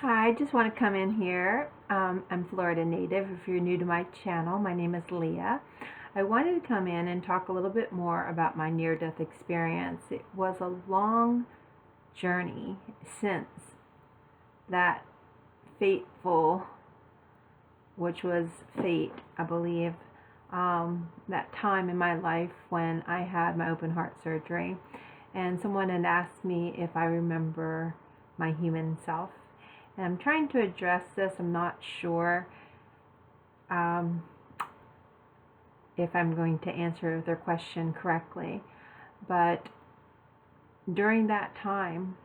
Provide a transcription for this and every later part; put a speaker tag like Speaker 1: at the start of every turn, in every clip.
Speaker 1: Hi, I just want to come in here. I'm Florida native. If you're new to my channel, my name is Leah. I wanted to come in and talk a little bit more about my near-death experience. It was a long journey since that fateful, which was fate, I believe, that time in my life when I had my open heart surgery. And someone had asked me if I remember my human self. And I'm trying to address this. I'm not sure um, if I'm going to answer their question correctly. But during that time,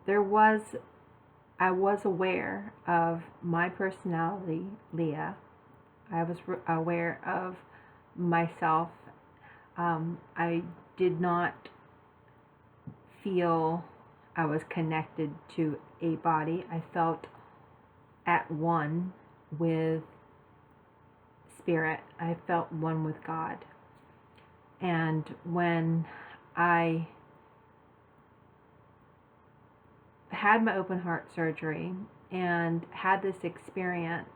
Speaker 1: I was aware of my personality, Leah. I was aware of myself. I did not feel I was connected to a body. I felt at one with spirit. I felt one with God. And when I had my open heart surgery and had this experience,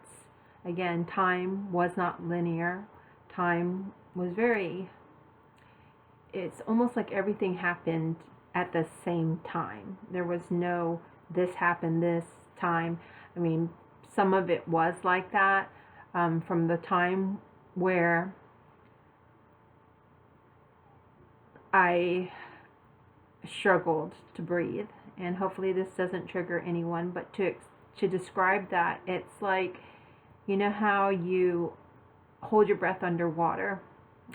Speaker 1: again, time was not linear. Time was it's almost like everything happened at the same time. There was no, this happened this time. I mean, some of it was like that, from the time where I struggled to breathe. And hopefully this doesn't trigger anyone, but to describe that, it's like, you know how you hold your breath underwater.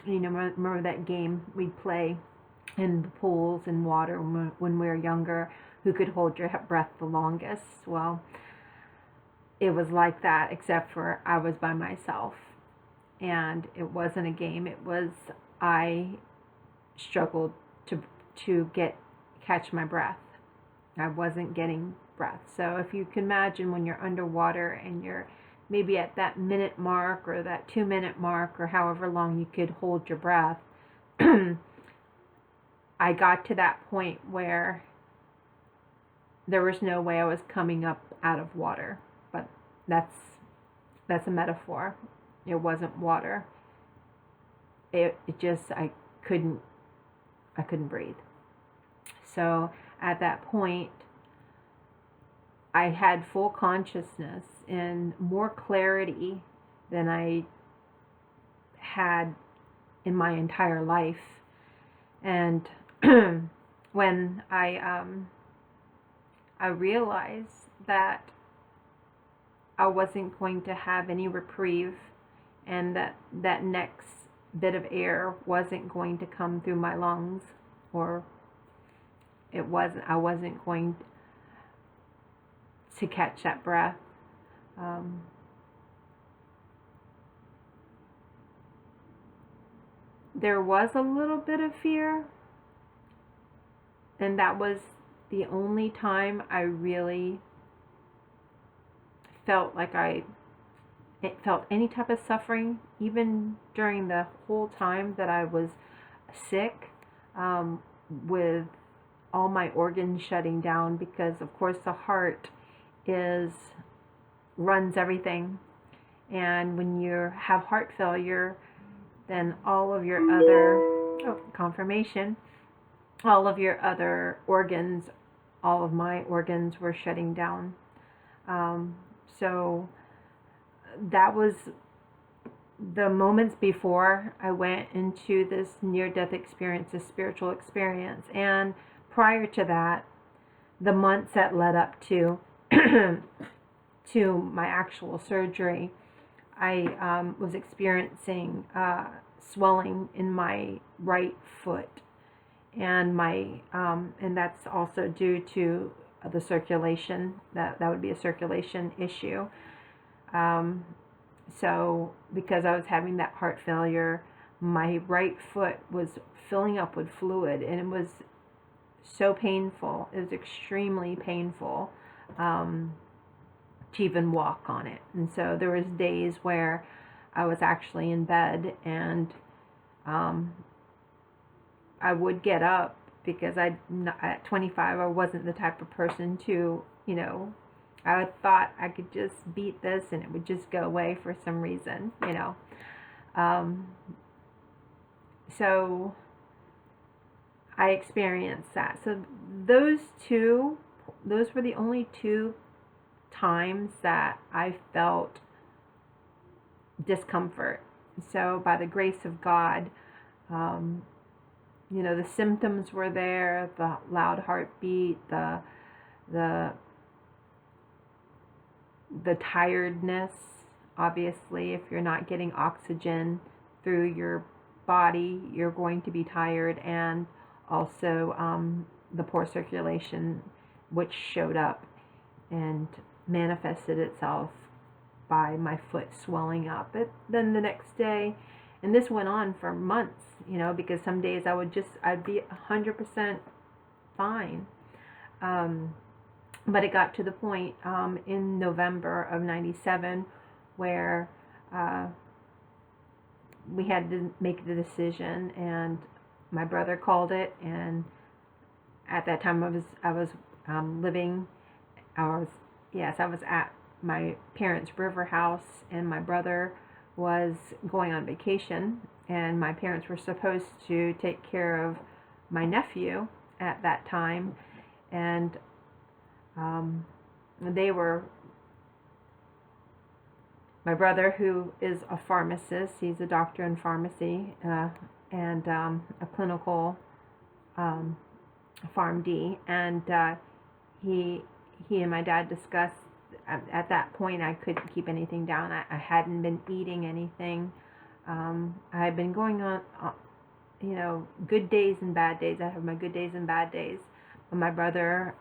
Speaker 1: You know, remember that game we'd play in the pools and water when we were younger, who could hold your breath the longest? Well, it was like that, except for I was by myself. And it wasn't a game. It was, I struggled to catch my breath. I wasn't getting breath. So if you can imagine when you're underwater and you're maybe at that minute mark or that 2 minute mark or however long you could hold your breath, I got to that point where there was no way I was coming up out of water. But that's a metaphor. It wasn't water. It just, couldn't I couldn't breathe. So at that point, I had full consciousness and more clarity than I had in my entire life. And when I realized that I wasn't going to have any reprieve, and that next bit of air wasn't going to come through my lungs, or I wasn't going to catch that breath. Um, there was a little bit of fear, and that was the only time I really felt like it felt any type of suffering, even during the whole time that I was sick, with all my organs shutting down, because of course the heart runs everything, and when you have heart failure, then all of your other confirmation, all of your other organs, all of my organs were shutting down. So that was the moments before I went into this near-death experience, this spiritual experience. And prior to that, the months that led up to to my actual surgery, I was experiencing swelling in my right foot, and and that's also due to the circulation. That would be a circulation issue. So because I was having that heart failure, my right foot was filling up with fluid, and it was so painful. It was extremely painful to even walk on it. And so there was days where I was actually in bed, and I would get up because at 25 I wasn't the type of person to, I thought I could just beat this and it would just go away for some reason. So I experienced that. So those were the only two times that I felt discomfort. So by the grace of God, the symptoms were there, the loud heartbeat, the tiredness. Obviously, if you're not getting oxygen through your body, you're going to be tired, and also the poor circulation, which showed up and manifested itself by my foot swelling up. Then the next day, and this went on for months, because some days I'd be 100% fine. But it got to the point in November of '97 where we had to make the decision, and my brother called it. And at that time, I was at my parents' river house, and my brother was going on vacation, and my parents were supposed to take care of my nephew at that time, and my brother, who is a pharmacist, he's a doctor in pharmacy, and a clinical PharmD, and he and my dad discussed. At that point, I couldn't keep anything down. I hadn't been eating anything. I had been going on, good days and bad days. I have my good days and bad days. But my brother,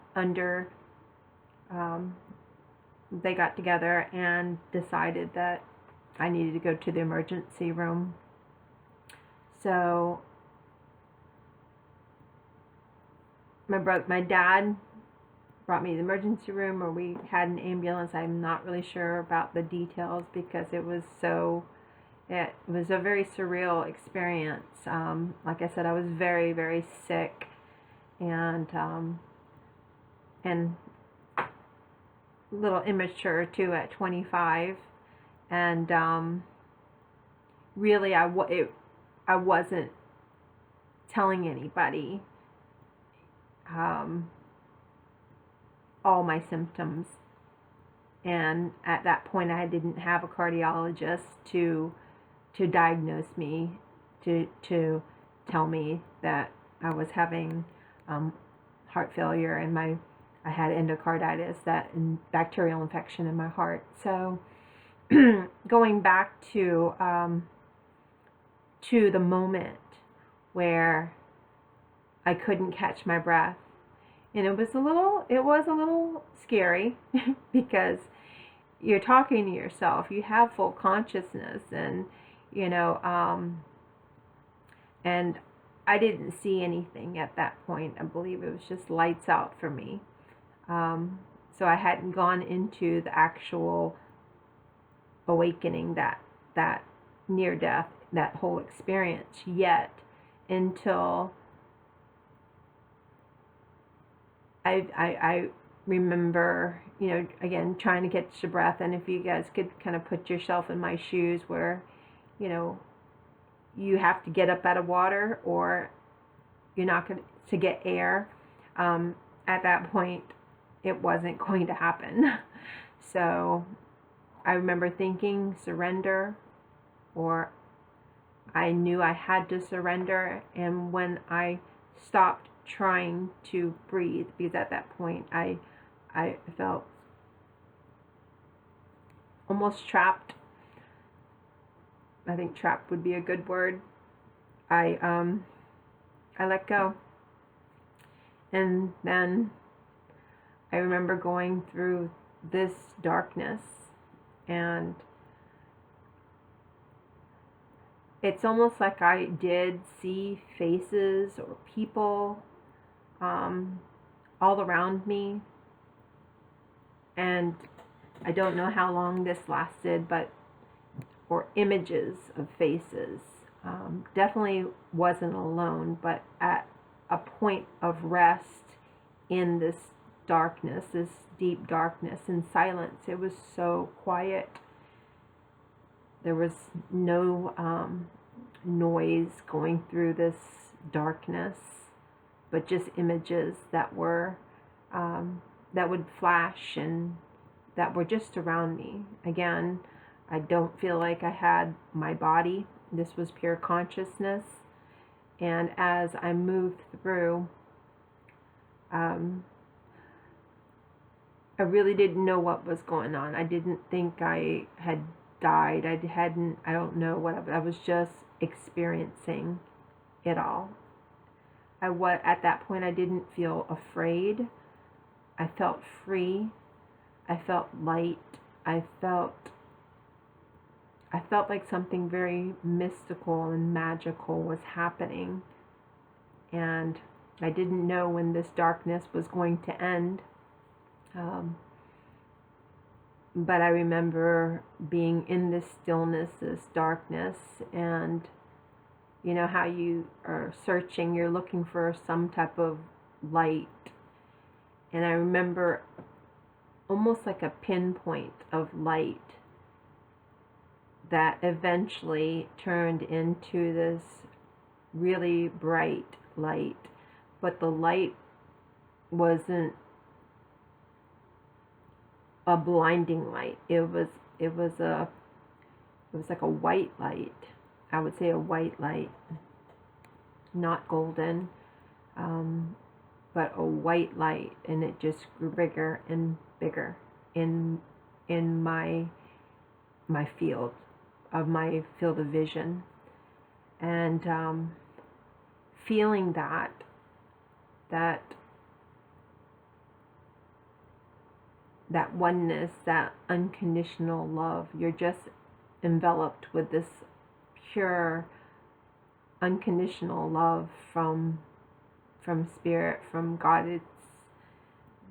Speaker 1: they got together and decided that I needed to go to the emergency room. So my dad brought me to the emergency room, or we had an ambulance. I'm not really sure about the details because it was a very surreal experience. Like I said, I was very, very sick, and a little immature too at 25, and really I wasn't telling anybody all my symptoms, and at that point I didn't have a cardiologist to diagnose me, to tell me that I was having heart failure, and I had endocarditis, and bacterial infection in my heart. So going back to the moment where I couldn't catch my breath. And it was a little scary because you're talking to yourself. You have full consciousness, and and I didn't see anything at that point. I believe it was just lights out for me. So I hadn't gone into the actual awakening, that near death, that whole experience yet, until I remember, again, trying to catch your breath. And if you guys could kind of put yourself in my shoes, where, you have to get up out of water, or you're not going to get air. At that point, it wasn't going to happen. So I remember thinking surrender, or I knew I had to surrender. And when I stopped trying to breathe, because at that point I felt almost trapped. I think trapped would be a good word. I let go. And then I remember going through this darkness, and it's almost like I did see faces or people all around me. And I don't know how long this lasted, or images of faces. Definitely wasn't alone, but at a point of rest in this darkness, this deep darkness and silence. It was so quiet. There was no noise going through this darkness, but just images that were that would flash and that were just around me. Again, I don't feel like I had my body. This was pure consciousness. And as I moved through, I really didn't know what was going on. I didn't think I had died. I don't know what, I was just experiencing it all. At that point, I didn't feel afraid. I felt free. I felt light. I felt like something very mystical and magical was happening. And I didn't know when this darkness was going to end. But I remember being in this stillness, this darkness, and you know how you are searching, you're looking for some type of light. And I remember almost like a pinpoint of light that eventually turned into this really bright light. But the light wasn't a blinding light. It was like a white light. I would say a white light, not golden, but a white light, and it just grew bigger and bigger in my field of vision, and feeling that oneness, that unconditional love. You're just enveloped with this pure, unconditional love from spirit, from God.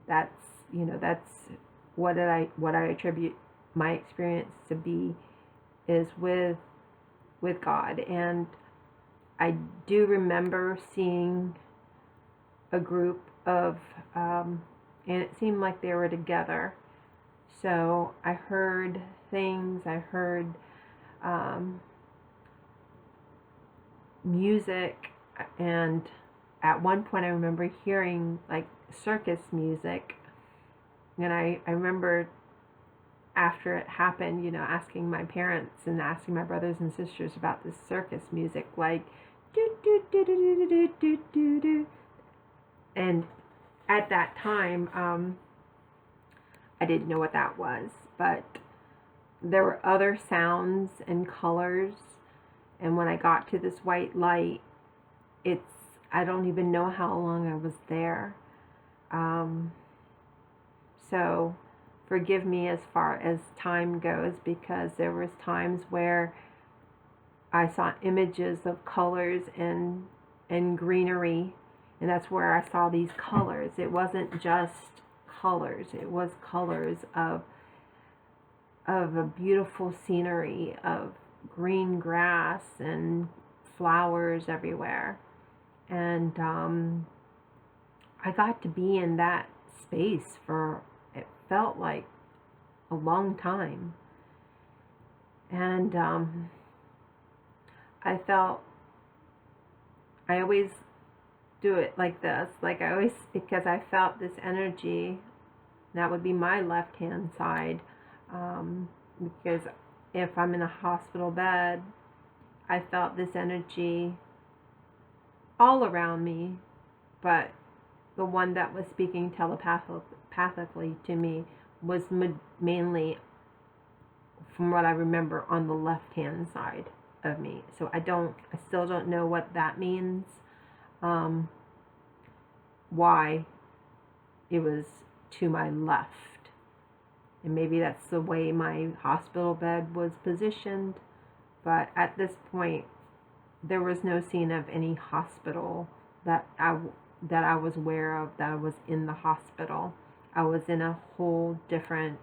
Speaker 1: That's what I attribute my experience to be, is with God. And I do remember seeing a group of and it seemed like they were together. So I heard things. I heard music, and at one point I remember hearing like circus music, and I remember after it happened, asking my parents and asking my brothers and sisters about this circus music, like do do do do do do do do. And at that time, I didn't know what that was, but there were other sounds and colors. And when I got to this white light, I don't even know how long I was there. So forgive me as far as time goes, because there was times where I saw images of colors and greenery, and that's where I saw these colors. It wasn't just colors. It was colors of a beautiful scenery, of green grass and flowers everywhere. And I got to be in that space for, it felt like, a long time. And I always do it like this, because I felt this energy. That would be my left hand side, because if I'm in a hospital bed, I felt this energy all around me, but the one that was speaking telepathically to me was mainly, from what I remember, on the left hand side of me. So I still don't know what that means, why it was to my left. And maybe that's the way my hospital bed was positioned. But at this point, there was no scene of any hospital that I was aware of, that I was in the hospital. I was in a whole different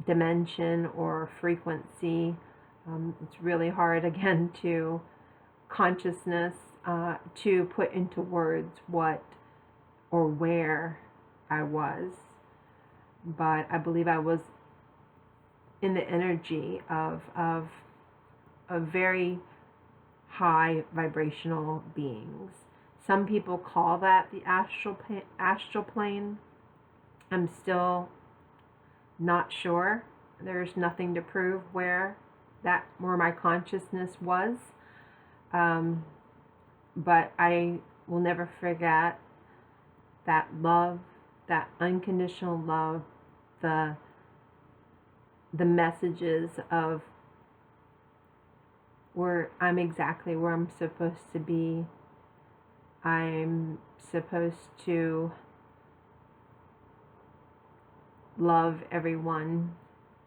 Speaker 1: dimension or frequency. It's really hard, again, to consciousness to put into words what or where I was, but I believe I was in the energy of very high vibrational beings. Some people call that the astral plane. I'm still not sure. There's nothing to prove where my consciousness was. But I will never forget that love, that unconditional love, the messages of where I'm exactly where I'm supposed to be. I'm supposed to love everyone.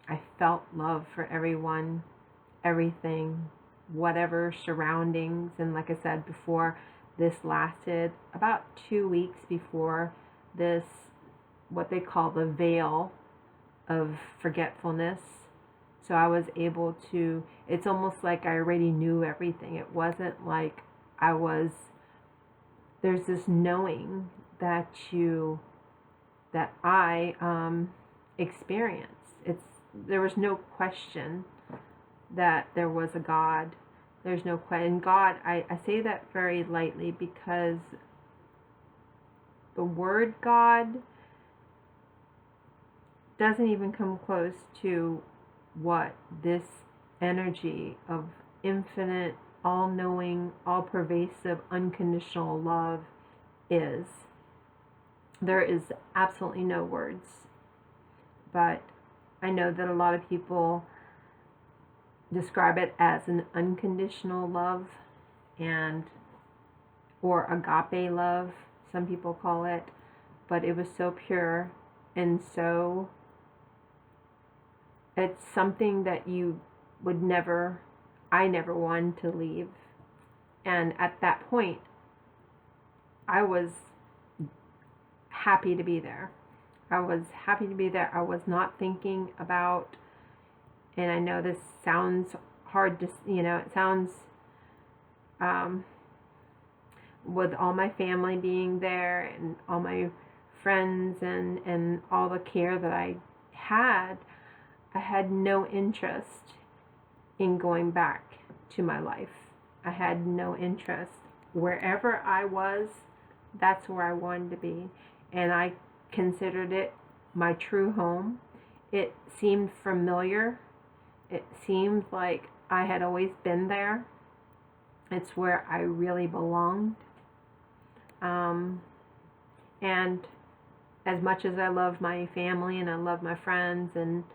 Speaker 1: I felt love for everyone, everything, whatever surroundings. And like I said before, this lasted about 2 weeks before this, what they call the veil of forgetfulness. So I was able to, it's almost like I already knew everything. It wasn't like there's this knowing that I experienced. There was no question that there was a God. There's no question. God, I say that very lightly because the word God doesn't even come close to what this energy of infinite, all-knowing, all-pervasive, unconditional love is. There is absolutely no words. But I know that a lot of people describe it as an unconditional love or agape love, some people call it, but it was so pure and so, it's something that I never wanted to leave. And at that point, I was happy to be there. I was happy to be there. I was not thinking about, and I know this sounds hard to, it sounds, with all my family being there and all my friends and all the care that I had no interest in going back to my life. I had no interest. Wherever I was, that's where I wanted to be. And I considered it my true home. It seemed familiar. It seemed like I had always been there. It's where I really belonged. And as much as I love my family and I love my friends, and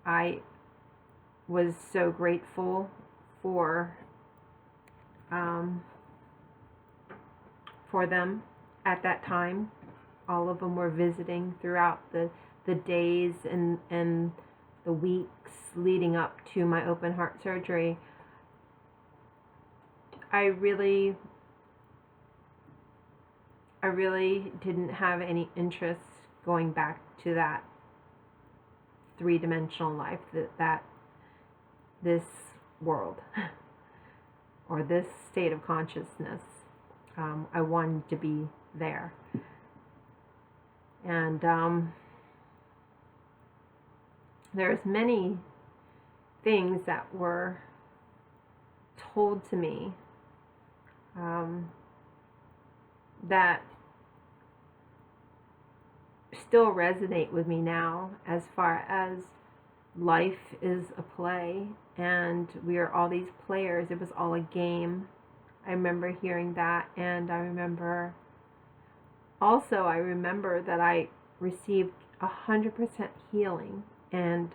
Speaker 1: I was so grateful for them at that time. All of them were visiting throughout the days and the weeks leading up to my open heart surgery. I really didn't have any interest going back to that three-dimensional life, that this world or this state of consciousness. I wanted to be there. And there's many things that were told to me that still resonate with me now, as far as life is a play and we are all these players. It was all a game. I remember hearing that, and I remember that I received 100% healing, and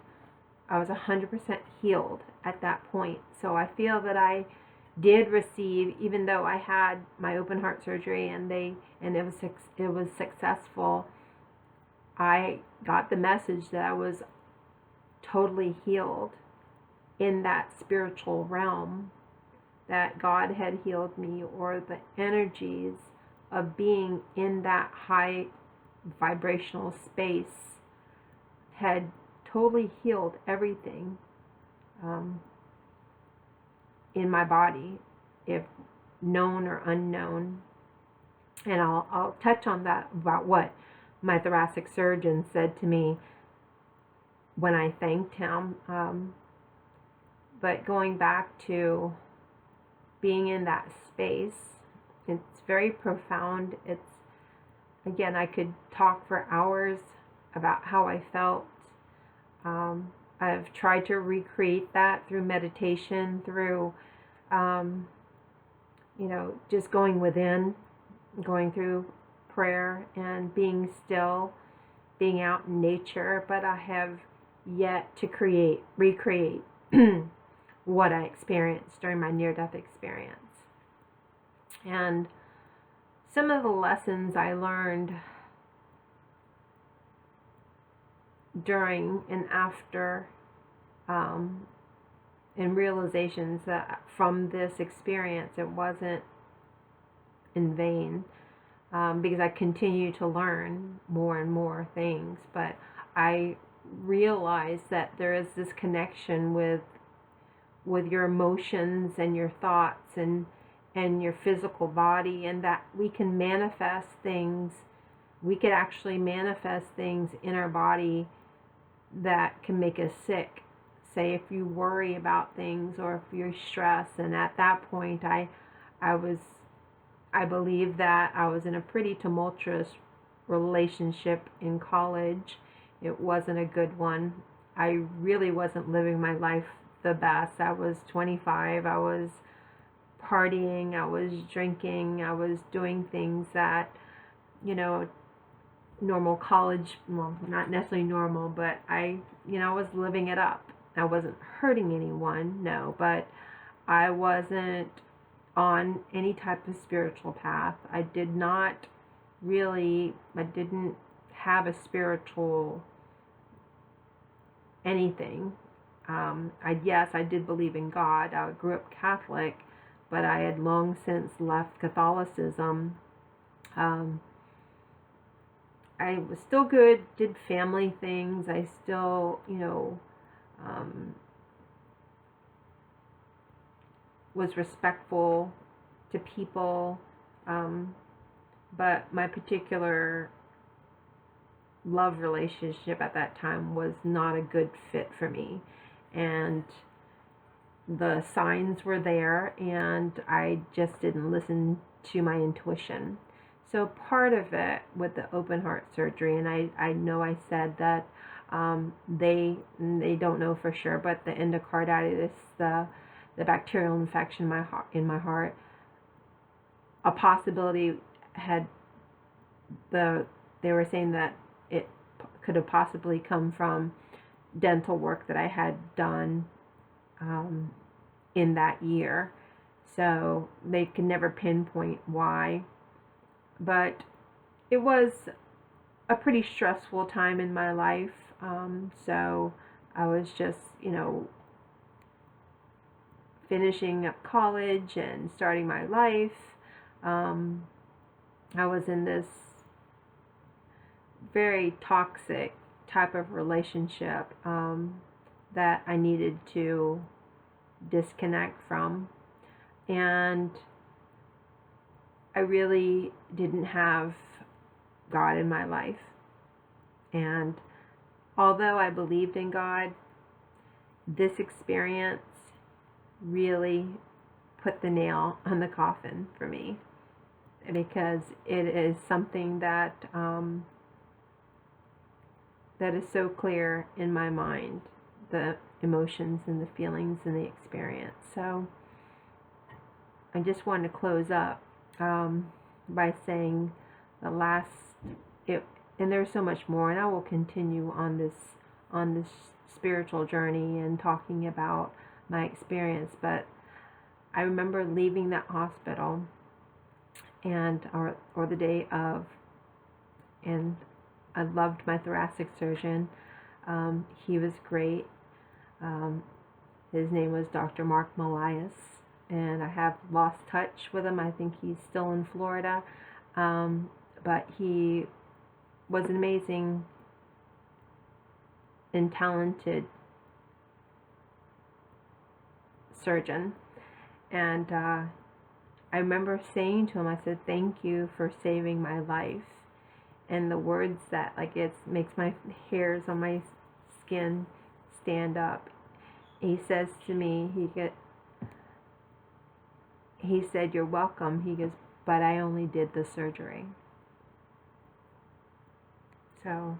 Speaker 1: I was 100% healed at that point. So I feel that I did receive, even though I had my open heart surgery and it was successful, I got the message that I was totally healed in that spiritual realm, that God had healed me, or the energies of being in that high vibrational space had totally healed everything in my body. If known or unknown. And I'll touch on that about what my thoracic surgeon said to me when I thanked him. But going back to being in that space, it's very profound. It's, again, I could talk for hours about how I felt. I've tried to recreate that through meditation, through, just going within, going through prayer and being still, being out in nature, but I have yet to recreate what I experienced during my near-death experience. And some of the lessons I learned during and after, and realizations that from this experience it wasn't in vain, because I continue to learn more and more things, but I realized that there is this connection with your emotions and your thoughts and your physical body, and that we can manifest things. We could actually manifest things in our body that can make us sick. Say if you worry about things or if you're stressed, and at that point I believe that I was in a pretty tumultuous relationship in college. It wasn't a good one. I really wasn't living my life the best. I was 25. I was partying. I was drinking. I was doing things that, normal college, well, not necessarily normal, but I was living it up. I wasn't hurting anyone, no, but I wasn't on any type of spiritual path. I didn't have a spiritual anything. I did believe in God. I grew up Catholic, but I had long since left Catholicism. I was still good, did family things. I still, was respectful to people, but my particular love relationship at that time was not a good fit for me, and the signs were there, and I just didn't listen to my intuition. So part of it with the open heart surgery, and I know I said that they don't know for sure, but the endocarditis, the bacterial infection in my heart, a possibility they were saying that it could have possibly come from dental work that I had done in that year. So they could never pinpoint why. But it was a pretty stressful time in my life. So I was just, finishing up college and starting my life. I was in this very toxic type of relationship that I needed to disconnect from. And I really didn't have God in my life. And although I believed in God, this experience really put the nail on the coffin for me, because it is something that that is so clear in my mind, the emotions and the feelings and the experience. So I just want to close up by saying and there's so much more, and I will continue on this spiritual journey and talking about my experience. But I remember leaving that hospital or the day of, and I loved my thoracic surgeon. He was great. His name was Dr. Mark Malias, and I have lost touch with him. I think he's still in Florida, but he was an amazing and talented surgeon. And I remember saying to him, I said, thank you for saving my life. And the words that, like, it makes my hairs on my skin stand up. He says to me, he said, you're welcome. He goes, but I only did the surgery. So,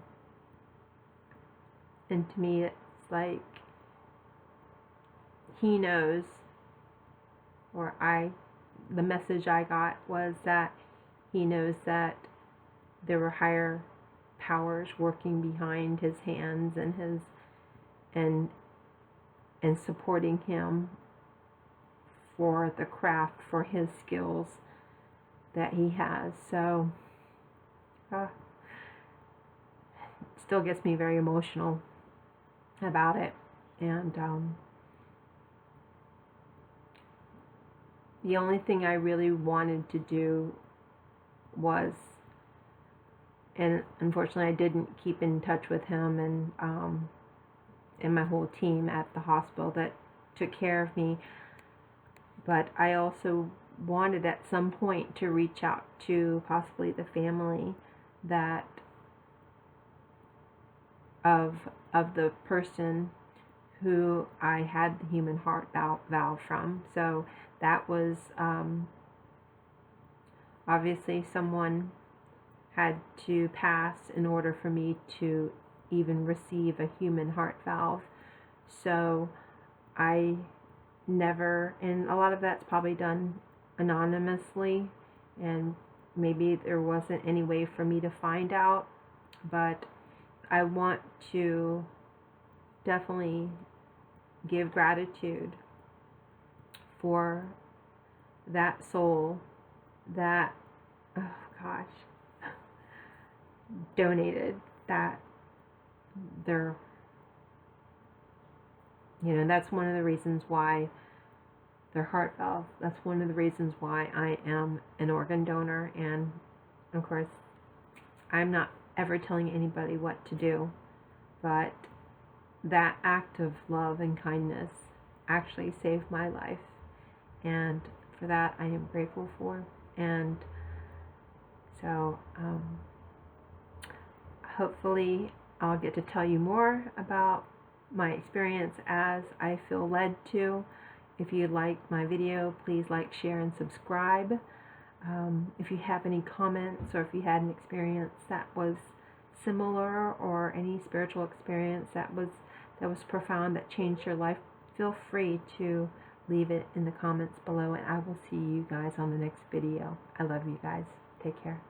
Speaker 1: and to me, it's like, he knows, or the message I got was that he knows that there were higher powers working behind his hands and and supporting him for the craft, for his skills that he has. So it still gets me very emotional about it. And the only thing I really wanted to do was, and unfortunately I didn't keep in touch with him and my whole team at the hospital that took care of me, but I also wanted at some point to reach out to possibly the family that of the person who I had the human heart valve from. So that was obviously someone had to pass in order for me to even receive a human heart valve. So I never, and a lot of that's probably done anonymously, and maybe there wasn't any way for me to find out, but I want to definitely give gratitude for that soul that, oh gosh, donated that. They're, that's one of the reasons why their heart valve, that's one of the reasons why I am an organ donor. And of course, I'm not ever telling anybody what to do, but that act of love and kindness actually saved my life, and for that I am grateful for. And so hopefully I'll get to tell you more about my experience as I feel led to. If you like my video, please like, share, and subscribe. If you have any comments, or if you had an experience that was similar, or any spiritual experience that was profound, that changed your life, feel free to leave it in the comments below, and I will see you guys on the next video. I love you guys. Take care.